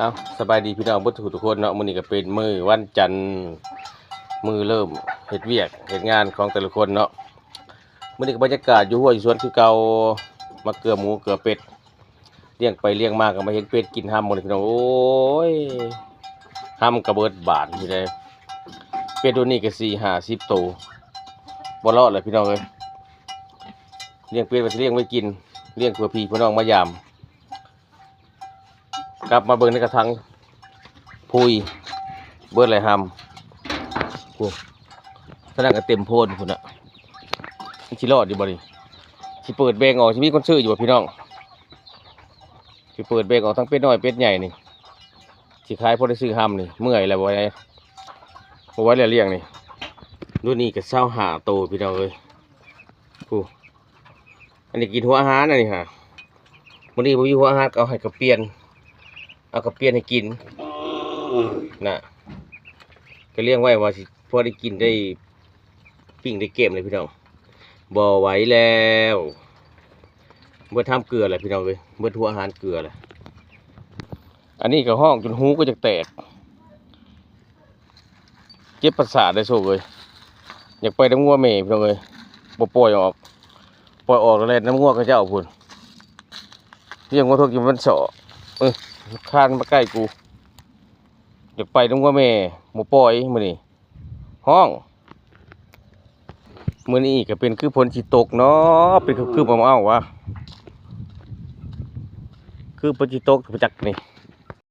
เอาสบายดีพี่น้องเพื่ทุกคนเนาะมื้อนี้ก็เป็นมื้อวันจันทร์มื้อเริ่มเฮ็ดเวียกเฮ็ดงานของแต่ละคนเนาะมื้อนี้ก็บรรยากาศอยู่ห้วยอยู่สวนคือเก่ามาเกลือหมูเกลือเป็ดเลี้ยงไปเลี้ยงมาก็มาเห็นเป็ดกินห้ำหมดเลยพี่น้องโอ้ยห้ำกระเบิดบาดนี่เลยเป็ดตัวนี้ก็40-50ตัวบ่รอดเลยพี่น้องเอ้ยเลี้ยงเป็ดว่าสิเลี้ยงไว้กินเลี้ยงเพื่อพี่พี่น้องมายามกลับมาเบิ่งในกระถางพุยเบิดอะไรหำกูขนาดก็เต็มโพนคุณอะชิรอดอยู่บ่ดิชิเปิดเบงออกชิมีคนซื้ออยู่บ่พี่น้องชิเปิดเบงออกทั้งเป็ดน้อยเป็ดใหญ่นี่ชิขายพอได้ซื้อหำนี่เมื่อยแล้วบ่ไว้บ่ไว้เลี้ยงนี่รุ่นนี้ก็25 ตัวพี่น้องเอ้ยกูอันนี้กินหัวอาหารอันนี้ฮะวันนี้ผมอยู่หัวอาหารเอาให้กระเปียนเอากระเปียนให้กินน่ะก็เลี้ยงไว้ว่าสิพอได้กินได้ปิ้งได้เก็บเลยพี่น้องบ่ไหวแล้วเมื่อทำเกลือแหละพี่น้องเลยเมื่อทั่วอาหารเกลือแหละอันนี้ก็ห้องจนหูก็จะแตกเจ็บประสาทได้โซ่เลยอยากไปน้ำงัวเมย์พี่น้องเลยบ่ปล่อยออกแล้วแหละน้ำงัวก็จะเอาพุ่นเลี้ยงงัวทุกอย่างมันเสาะคานมาใกล้กูอยากไปน้ำงัวเมย์บ่ปล่อยมื้อนี้ห้องมื้อนี้ก็เป็นคือฝนสิตกเนาะเป็นคือบ่เอาวะคือฝนสิตกประจักษ์นี่